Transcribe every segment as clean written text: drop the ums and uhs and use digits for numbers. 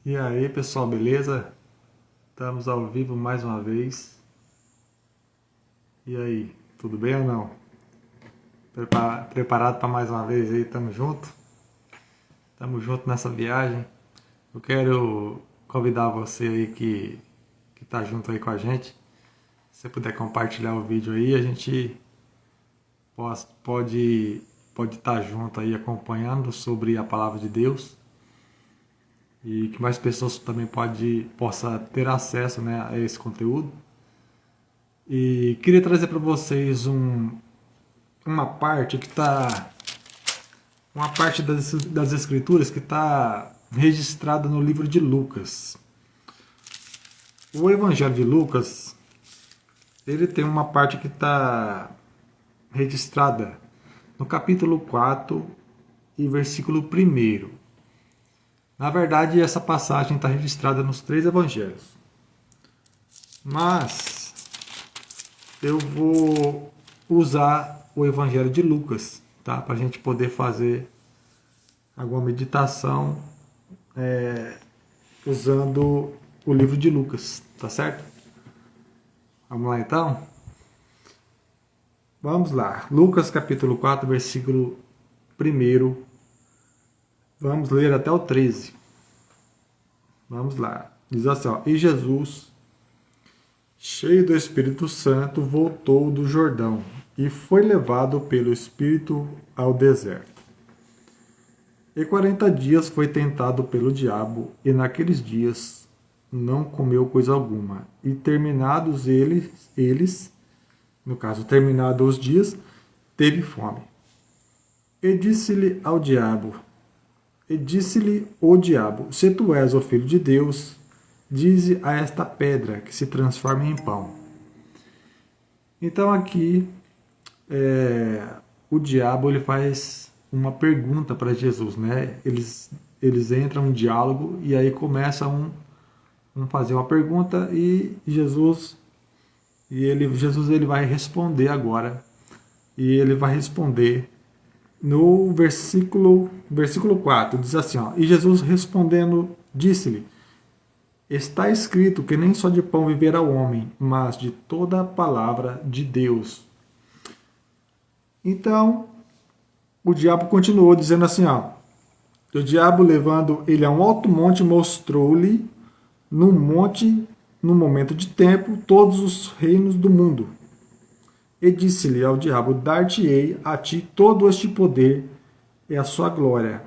E aí, pessoal, beleza? Estamos ao vivo mais uma vez. E aí, tudo bem ou não? Preparado para mais uma vez aí? Tamo junto? Tamo junto nessa viagem. Eu quero convidar você aí que tá junto aí com a gente. Se você puder compartilhar o vídeo aí, a gente pode estar junto aí acompanhando sobre a palavra de Deus. E que mais pessoas também possa ter acesso, né, a esse conteúdo. E queria trazer para vocês uma parte das escrituras que está registrada no livro de Lucas. O Evangelho de Lucas, ele tem uma parte que está registrada no capítulo 4 e versículo 1. Na verdade, essa passagem está registrada nos 3 evangelhos. Mas eu vou usar o Evangelho de Lucas, tá? Para a gente poder fazer alguma meditação usando o livro de Lucas, tá certo? Vamos lá então? Vamos lá. Lucas capítulo 4, versículo 1. Vamos ler até o 13. Vamos lá. Diz assim, ó: E Jesus, cheio do Espírito Santo, voltou do Jordão e foi levado pelo Espírito ao deserto. E 40 dias foi tentado pelo diabo, e naqueles dias não comeu coisa alguma. E terminados terminados os dias, teve fome. E disse-lhe o diabo: Se tu és o filho de Deus, dize a esta pedra que se transforme em pão. Então aqui o diabo ele faz uma pergunta para Jesus, né? Eles entram em diálogo e aí começa um fazer uma pergunta e Jesus ele vai responder agora. E ele vai responder no versículo 4, diz assim, ó: E Jesus respondendo, disse-lhe: Está escrito que nem só de pão viverá o homem, mas de toda a palavra de Deus. Então, o diabo continuou dizendo assim, ó: O diabo, levando ele a um alto monte, mostrou-lhe no momento de tempo, todos os reinos do mundo. E disse-lhe ao diabo: Dar-te-ei a ti todo este poder e a sua glória,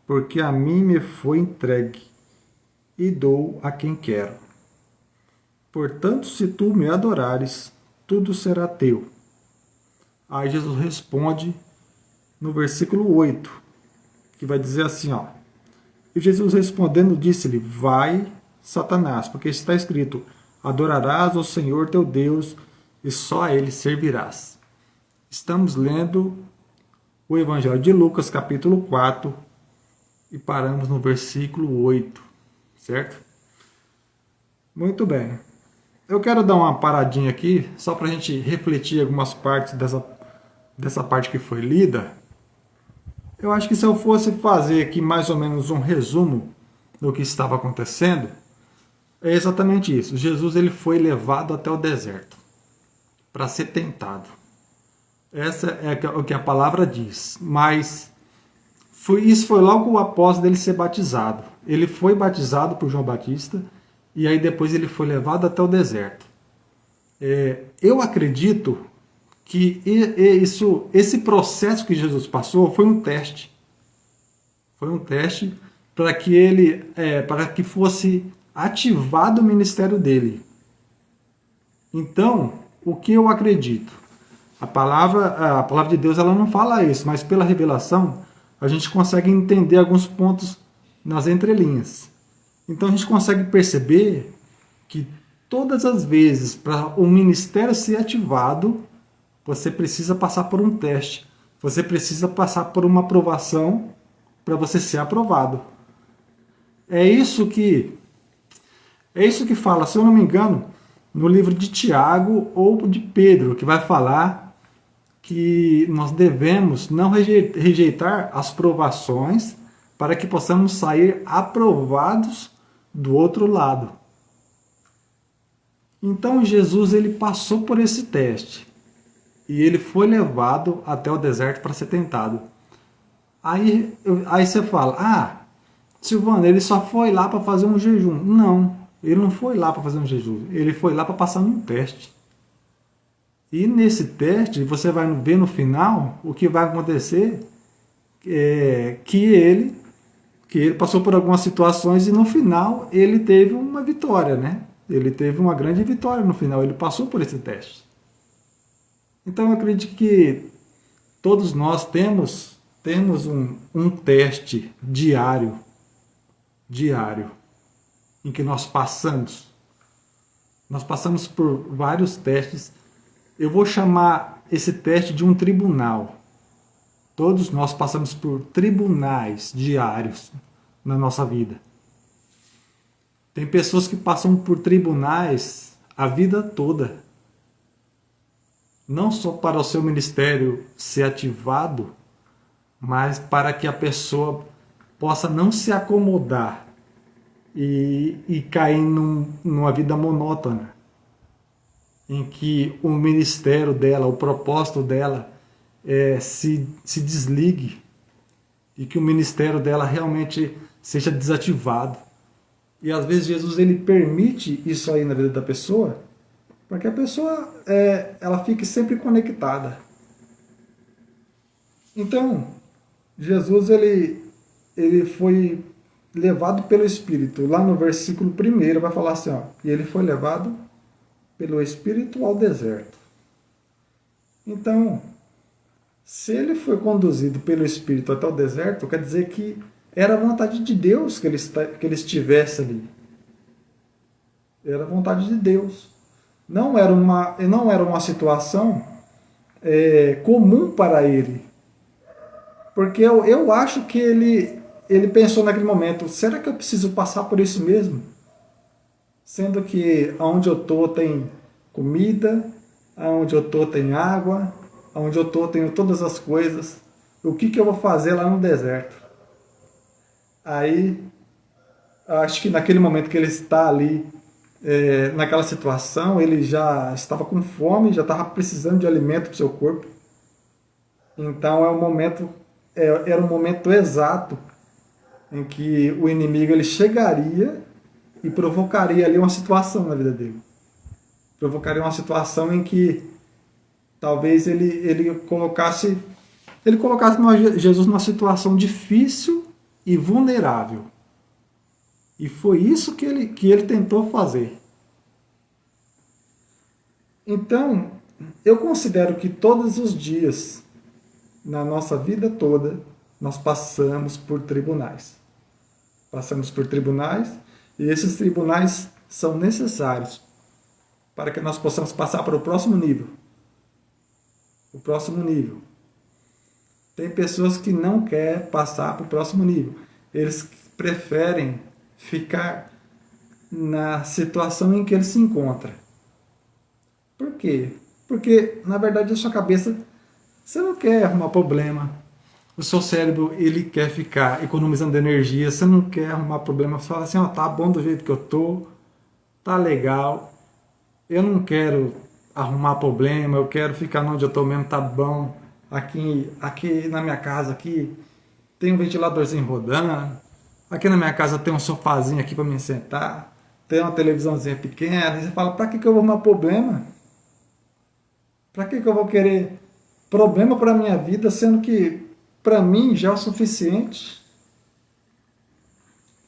porque a mim me foi entregue, e dou a quem quero. Portanto, se tu me adorares, tudo será teu. Aí Jesus responde no versículo 8, que vai dizer assim, ó: E Jesus respondendo disse-lhe: Vai, Satanás, porque está escrito: Adorarás ao Senhor teu Deus, e só a ele servirás. Estamos lendo o Evangelho de Lucas, capítulo 4, e paramos no versículo 8, certo? Muito bem. Eu quero dar uma paradinha aqui, só para a gente refletir algumas partes dessa parte que foi lida. Eu acho que se eu fosse fazer aqui mais ou menos um resumo do que estava acontecendo, é exatamente isso. Jesus ele foi levado até o deserto para ser tentado. Essa é o que a palavra diz. Mas isso foi logo após dele ser batizado. Ele foi batizado por João Batista e aí depois ele foi levado até o deserto. Eu acredito que esse processo que Jesus passou foi um teste. Foi um teste para que fosse ativado o ministério dele. Então, o que eu acredito? A palavra de Deus ela não fala isso, mas pela revelação a gente consegue entender alguns pontos nas entrelinhas. Então a gente consegue perceber que todas as vezes para o ministério ser ativado, você precisa passar por um teste. Você precisa passar por uma aprovação para você ser aprovado. É isso que fala, se eu não me engano, no livro de Tiago ou de Pedro, que vai falar que nós devemos não rejeitar as provações para que possamos sair aprovados do outro lado. Então Jesus ele passou por esse teste e ele foi levado até o deserto para ser tentado. Aí você fala, Silvano, ele só foi lá para fazer um jejum. Não, ele não foi lá para fazer um jejum, ele foi lá para passar num teste. E nesse teste, você vai ver no final, o que vai acontecer é que ele passou por algumas situações e no final ele teve uma vitória, né? Ele teve uma grande vitória no final, ele passou por esse teste. Então eu acredito que todos nós temos um teste diário, em que nós passamos. Nós passamos por vários testes. Eu vou chamar esse teste de um tribunal. Todos nós passamos por tribunais diários na nossa vida. Tem pessoas que passam por tribunais a vida toda. Não só para o seu ministério ser ativado, mas para que a pessoa possa não se acomodar e cair numa vida monótona, em que o ministério dela, o propósito dela se desligue e que o ministério dela realmente seja desativado. E às vezes Jesus ele permite isso aí na vida da pessoa para que a pessoa ela fique sempre conectada. Então, Jesus ele foi levado pelo Espírito. Lá no versículo 1 vai falar assim, e ele foi levado pelo Espírito ao deserto. Então, se ele foi conduzido pelo Espírito até o deserto, quer dizer que era a vontade de Deus que ele estivesse ali. Era a vontade de Deus. Não era uma situação comum para ele. Porque eu acho que ele pensou naquele momento, será que eu preciso passar por isso mesmo? Sendo que onde eu estou tem comida, onde eu estou tem água, onde eu estou tenho todas as coisas. O que eu vou fazer lá no deserto? Aí, acho que naquele momento que ele está ali, naquela situação, ele já estava com fome, já estava precisando de alimento para o seu corpo. Então era um momento exato em que o inimigo ele chegaria e provocaria ali uma situação na vida dele. Provocaria uma situação em que talvez ele colocasse Jesus numa situação difícil e vulnerável. E foi isso que ele tentou fazer. Então, eu considero que todos os dias, na nossa vida toda, nós passamos por tribunais. Passamos por tribunais, e esses tribunais são necessários para que nós possamos passar para o próximo nível. O próximo nível. Tem pessoas que não querem passar para o próximo nível. Eles preferem ficar na situação em que ele se encontra. Por quê? Porque, na verdade, a sua cabeça, você não quer arrumar problema. O seu cérebro, ele quer ficar economizando energia. Você não quer arrumar problema. Você fala assim, tá bom do jeito que eu tô, tá legal. Eu não quero arrumar problema, eu quero ficar onde eu tô mesmo, tá bom. Aqui na minha casa, aqui tem um ventiladorzinho rodando. Aqui na minha casa tem um sofazinho aqui para me sentar. Tem uma televisãozinha pequena. E você fala, para que eu vou arrumar problema? Para que eu vou querer problema para a minha vida, sendo que para mim já é o suficiente?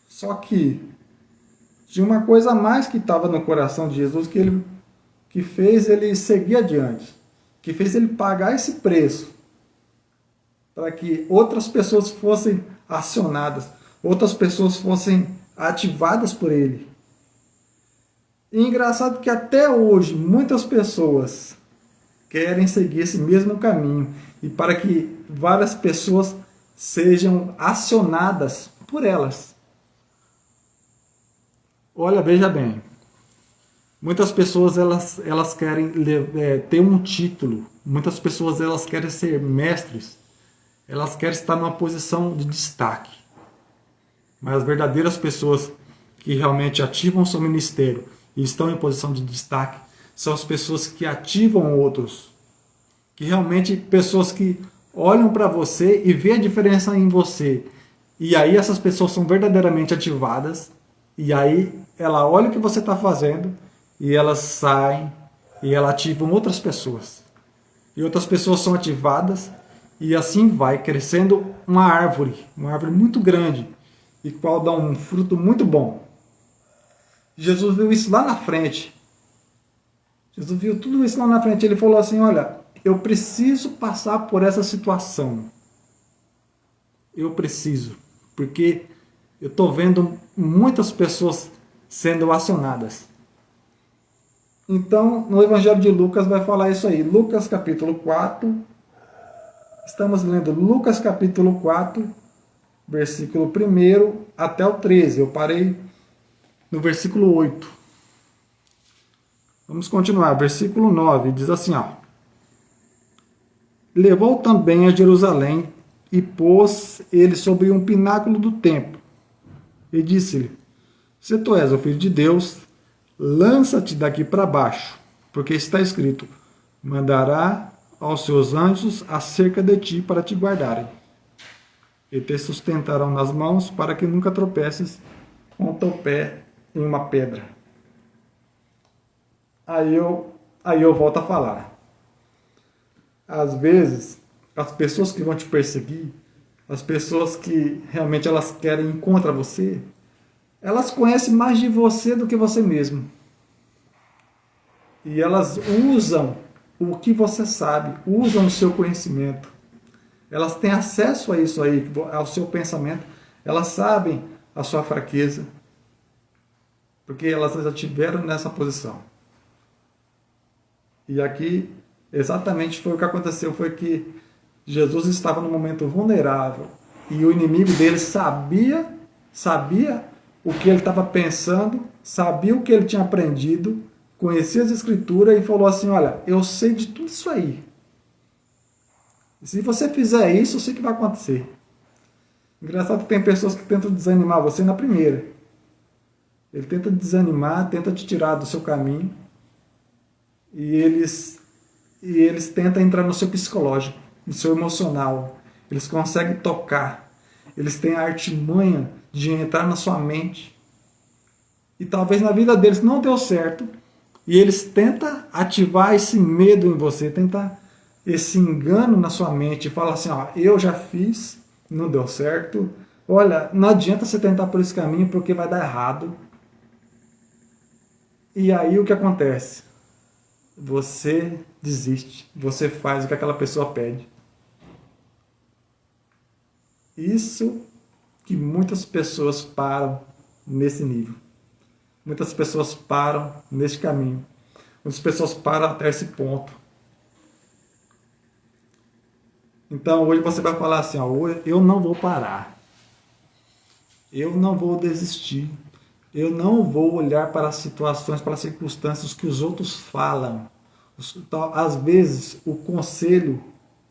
Só que tinha uma coisa a mais que estava no coração de Jesus que fez ele seguir adiante, que fez ele pagar esse preço para que outras pessoas fossem acionadas, outras pessoas fossem ativadas por ele. E engraçado que até hoje muitas pessoas querem seguir esse mesmo caminho e para que várias pessoas sejam acionadas por elas. Olha, veja bem, muitas pessoas elas querem ter um título, muitas pessoas elas querem ser mestres, elas querem estar numa posição de destaque. Mas as verdadeiras pessoas, que realmente ativam seu ministério e estão em posição de destaque são as pessoas que ativam outros. Que realmente pessoas que olham para você e vê a diferença em você. E aí essas pessoas são verdadeiramente ativadas. E aí ela olha o que você está fazendo e elas saem e elas ativam outras pessoas. E outras pessoas são ativadas e assim vai crescendo uma árvore muito grande e qual dá um fruto muito bom. Jesus viu isso lá na frente. Jesus viu tudo isso lá na frente. Ele falou assim, olha, eu preciso passar por essa situação. Eu preciso. Porque eu estou vendo muitas pessoas sendo acionadas. Então, no Evangelho de Lucas vai falar isso aí. Lucas capítulo 4. Estamos lendo Lucas capítulo 4, versículo 1 até o 13. Eu parei no versículo 8. Vamos continuar. Versículo 9 diz assim, ó. Levou também a Jerusalém e pôs ele sobre um pináculo do templo. E disse-lhe, se tu és o Filho de Deus, lança-te daqui para baixo, porque está escrito, mandará aos seus anjos acerca de ti para te guardarem. E te sustentarão nas mãos para que nunca tropeces com o teu pé em uma pedra. Aí eu volto a falar. Às vezes, as pessoas que vão te perseguir, as pessoas que realmente elas querem ir contra você, elas conhecem mais de você do que você mesmo. E elas usam o que você sabe, usam o seu conhecimento. Elas têm acesso a isso aí, ao seu pensamento. Elas sabem a sua fraqueza, porque elas já estiveram nessa posição. E aqui, exatamente foi o que aconteceu, foi que Jesus estava num momento vulnerável e o inimigo dele sabia o que ele estava pensando, sabia o que ele tinha aprendido, conhecia as escrituras e falou assim, olha, eu sei de tudo isso aí. Se você fizer isso, eu sei que vai acontecer. Engraçado que tem pessoas que tentam desanimar você na primeira. Ele tenta desanimar, tenta te tirar do seu caminho e eles tentam entrar no seu psicológico, no seu emocional. Eles conseguem tocar. Eles têm a artimanha de entrar na sua mente. E talvez na vida deles não deu certo. E eles tentam ativar esse medo em você, tentar esse engano na sua mente. Fala assim, ó, eu já fiz, não deu certo. Olha, não adianta você tentar por esse caminho porque vai dar errado. E aí o que acontece? Você desiste, você faz o que aquela pessoa pede. Isso que muitas pessoas param nesse nível. Muitas pessoas param nesse caminho. Muitas pessoas param até esse ponto. Então hoje você vai falar assim, ó, eu não vou parar. Eu não vou desistir. Eu não vou olhar para as situações, para as circunstâncias que os outros falam. Às vezes, o conselho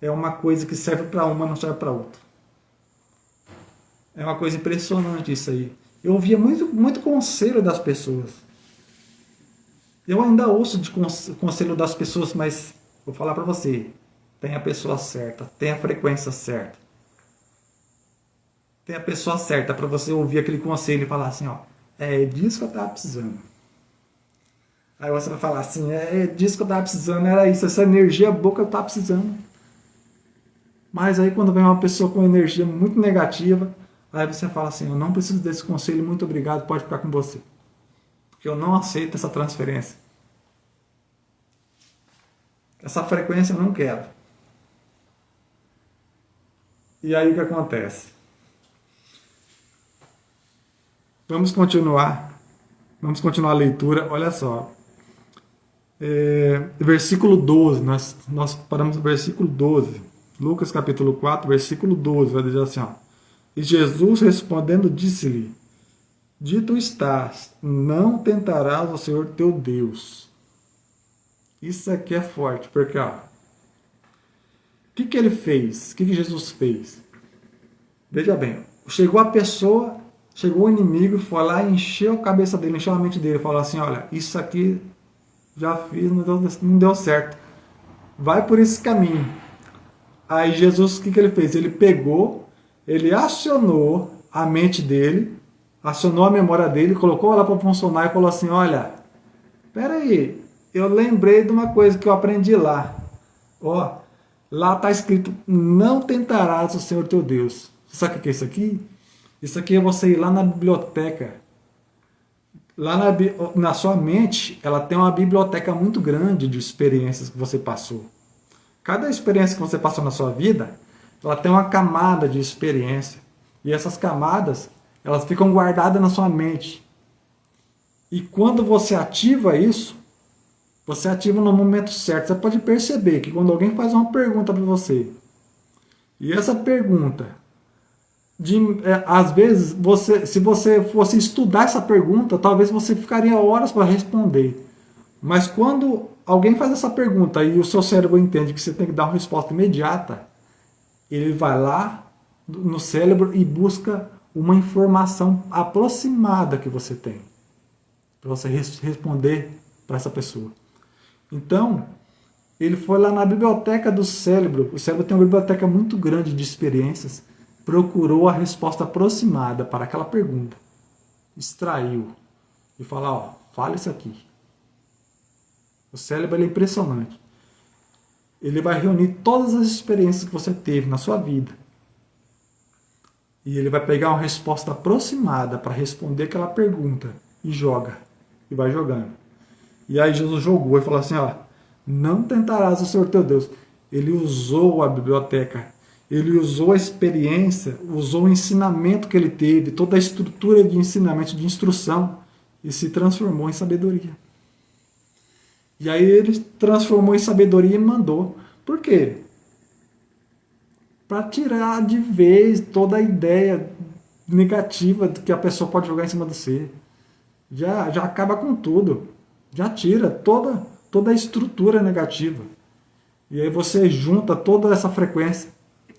é uma coisa que serve para uma, não serve para outra. É uma coisa impressionante isso aí. Eu ouvia muito conselho das pessoas. Eu ainda ouço de conselho das pessoas, mas vou falar para você. Tem a pessoa certa, tem a frequência certa. Tem a pessoa certa para você ouvir aquele conselho e falar assim, ó, é disso que eu estava precisando. Aí você vai falar assim, é disso que eu estava precisando, era isso, essa energia boa que eu estava precisando. Mas aí quando vem uma pessoa com energia muito negativa, aí você fala assim, eu não preciso desse conselho, muito obrigado, pode ficar com você. Porque eu não aceito essa transferência. Essa frequência eu não quero. E aí o que acontece? Vamos continuar a leitura, olha só. Versículo 12, nós paramos no versículo 12. Lucas capítulo 4, versículo 12, vai dizer assim, ó. E Jesus respondendo disse-lhe, dito estás, não tentarás o Senhor teu Deus. Isso aqui é forte, porque ó, o que ele fez? O que Jesus fez? Veja bem, chegou a pessoa Chegou o inimigo, foi lá e encheu a cabeça dele, encheu a mente dele, falou assim, olha, isso aqui já fiz, não deu certo. Vai por esse caminho. Aí Jesus, o que ele fez? Ele pegou, ele acionou a mente dele, acionou a memória dele, colocou ela para funcionar e falou assim, olha, peraí, eu lembrei de uma coisa que eu aprendi lá. Ó, lá está escrito, não tentarás o Senhor teu Deus. Você sabe o que é isso aqui? Isso aqui é você ir lá na biblioteca. Lá na sua mente, ela tem uma biblioteca muito grande de experiências que você passou. Cada experiência que você passou na sua vida, ela tem uma camada de experiência. E essas camadas, elas ficam guardadas na sua mente. E quando você ativa isso, você ativa no momento certo. Você pode perceber que quando alguém faz uma pergunta para você, e essa pergunta, às vezes, se você fosse estudar essa pergunta, talvez você ficaria horas para responder. Mas quando alguém faz essa pergunta e o seu cérebro entende que você tem que dar uma resposta imediata, ele vai lá no cérebro e busca uma informação aproximada que você tem para você responder para essa pessoa. Então, ele foi lá na biblioteca do cérebro. O cérebro tem uma biblioteca muito grande de experiências. Procurou a resposta aproximada para aquela pergunta. Extraiu. E falou, ó, fala isso aqui. O cérebro é impressionante. Ele vai reunir todas as experiências que você teve na sua vida. E ele vai pegar uma resposta aproximada para responder aquela pergunta. E joga. E vai jogando. E aí Jesus jogou e falou assim, ó, não tentarás o Senhor teu Deus. Ele usou a biblioteca, ele usou a experiência, usou o ensinamento que ele teve, toda a estrutura de ensinamento, de instrução, e se transformou em sabedoria. E aí ele transformou em sabedoria e mandou. Por quê? Para tirar de vez toda a ideia negativa que a pessoa pode jogar em cima do ser. Já acaba com tudo. Já tira toda a estrutura negativa. E aí você junta toda essa frequência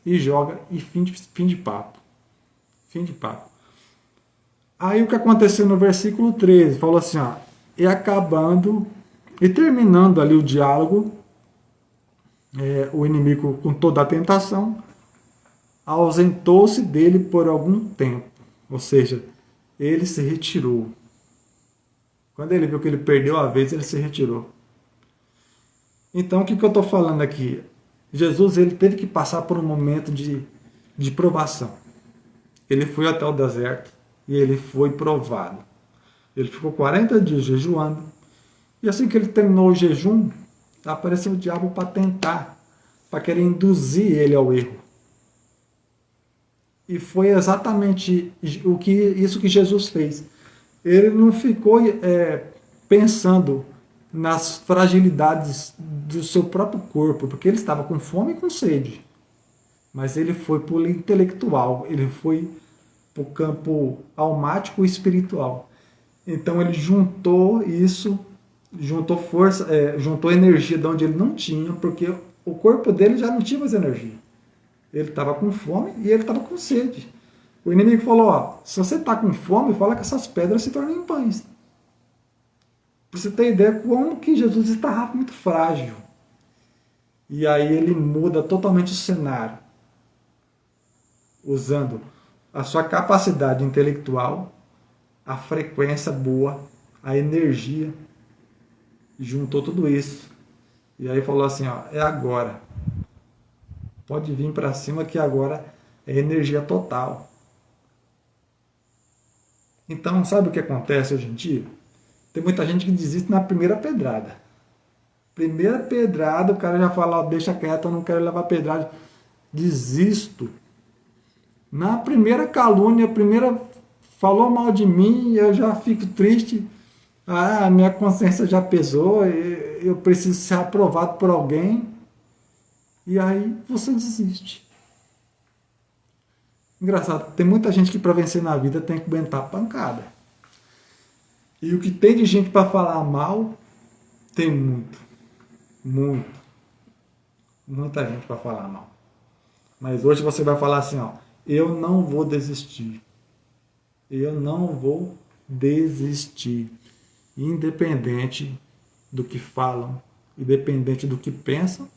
e joga e fim de papo. Fim de papo. Aí o que aconteceu no versículo 13? Falou assim, ó, e acabando e terminando ali o diálogo, o inimigo com toda a tentação, ausentou-se dele por algum tempo. Ou seja, ele se retirou. Quando ele viu que ele perdeu a vez, ele se retirou. Então, o que eu estou falando aqui? Jesus ele teve que passar por um momento de provação. Ele foi até o deserto e ele foi provado. Ele ficou 40 dias jejuando. E assim que ele terminou o jejum, apareceu o diabo para tentar, para querer induzir ele ao erro. E foi exatamente isso que Jesus fez. Ele não ficou pensando nas fragilidades do seu próprio corpo, porque ele estava com fome e com sede. Mas ele foi para o intelectual, ele foi para o campo almático e espiritual. Então ele juntou isso, juntou força, juntou energia de onde ele não tinha, porque o corpo dele já não tinha mais energia. Ele estava com fome e ele estava com sede. O inimigo falou, ó, se você está com fome, fala que essas pedras se tornem pães. Para você ter ideia como que Jesus estava muito frágil. E aí ele muda totalmente o cenário, usando a sua capacidade intelectual, a frequência boa, a energia, juntou tudo isso. E aí falou assim, ó, é agora. Pode vir para cima que agora é energia total. Então, sabe o que acontece hoje em dia? Tem muita gente que desiste na primeira pedrada. Primeira pedrada, o cara já fala, ó, deixa quieto, eu não quero levar pedrada. Desisto. Na primeira calúnia, falou mal de mim, eu já fico triste. Ah, minha consciência já pesou, eu preciso ser aprovado por alguém. E aí você desiste. Engraçado, tem muita gente que para vencer na vida tem que aguentar a pancada. E o que tem de gente para falar mal, tem muito. Muita gente para falar mal. Mas hoje você vai falar assim, ó, eu não vou desistir. Eu não vou desistir, independente do que falam, independente do que pensam,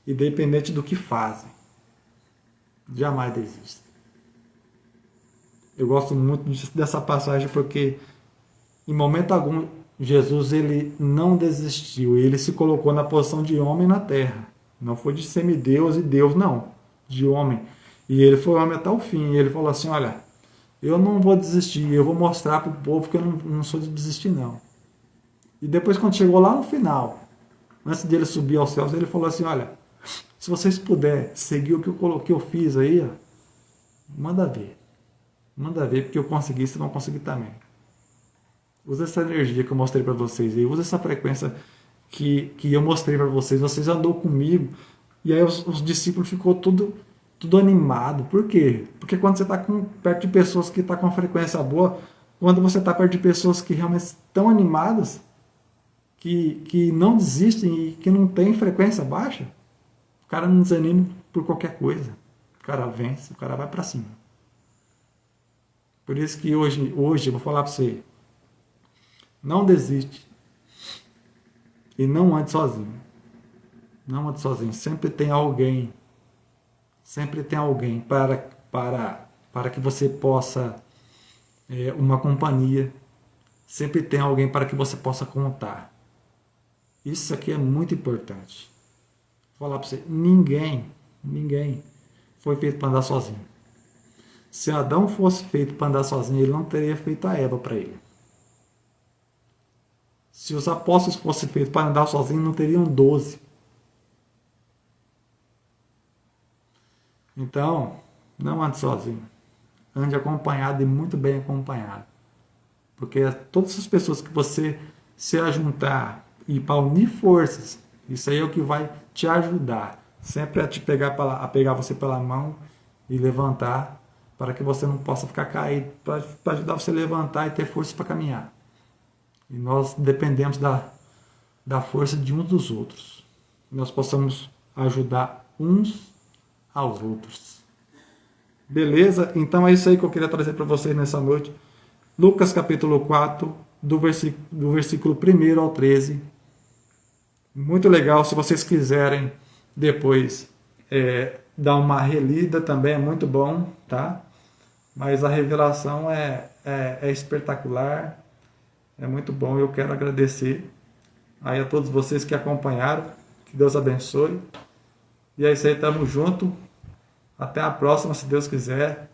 independente do que fazem. Jamais desisto. Eu gosto muito dessa passagem porque em momento algum Jesus ele não desistiu, ele se colocou na posição de homem na terra. Não foi de semideus e Deus, não, de homem. E ele foi homem até o fim. E ele falou assim: olha, eu não vou desistir, eu vou mostrar para o povo que eu não sou de desistir, não. E depois, quando chegou lá no final, antes dele subir aos céus, ele falou assim: olha, se vocês puderem seguir o que eu coloquei, eu fiz aí, ó, manda ver. Manda ver, porque eu consegui, vocês vão conseguir também. Usa essa energia que eu mostrei para vocês aí, usa essa frequência que eu mostrei para vocês. Vocês andou comigo, e aí os discípulos ficou tudo animado. Por quê? Porque quando você está perto de pessoas que estão com frequência boa, quando você está perto de pessoas que realmente estão animadas, que não desistem e que não têm frequência baixa, o cara não desanima por qualquer coisa. O cara vence, o cara vai para cima. Por isso que hoje eu vou falar para você, não desiste e não ande sozinho. Não ande sozinho. Sempre tem alguém para que você possa, uma companhia. Sempre tem alguém para que você possa contar. Isso aqui é muito importante. Vou falar para você, ninguém foi feito para andar sozinho. Se Adão fosse feito para andar sozinho, ele não teria feito a Eva para ele. Se os apóstolos fossem feitos para andar sozinhos, não teriam 12. Então, não ande sozinho. Ande acompanhado e muito bem acompanhado. Porque todas as pessoas que você se ajuntar e para unir forças, isso aí é o que vai te ajudar. Sempre a pegar você pela mão e levantar, para que você não possa ficar caído, para ajudar você a levantar e ter força para caminhar. E nós dependemos da força de uns dos outros. Nós possamos ajudar uns aos outros. Beleza? Então é isso aí que eu queria trazer para vocês nessa noite. Lucas capítulo 4, do versículo 1 ao 13. Muito legal, se vocês quiserem depois dar uma relida também, é muito bom, tá? Mas a revelação é espetacular, é muito bom. Eu quero agradecer aí a todos vocês que acompanharam, que Deus abençoe. E é isso aí, tamo junto. Até a próxima, se Deus quiser.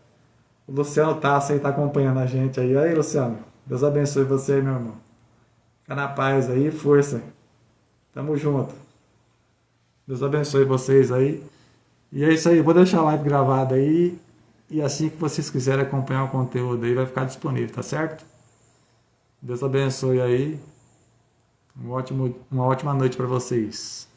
O Luciano Tassi aí tá acompanhando a gente aí. Aí, Luciano, Deus abençoe você aí, meu irmão. Fica na paz aí, força. Tamo junto. Deus abençoe vocês aí. E é isso aí, vou deixar a live gravada aí. E assim que vocês quiserem acompanhar o conteúdo aí, vai ficar disponível, tá certo? Deus abençoe aí. Uma ótima noite para vocês.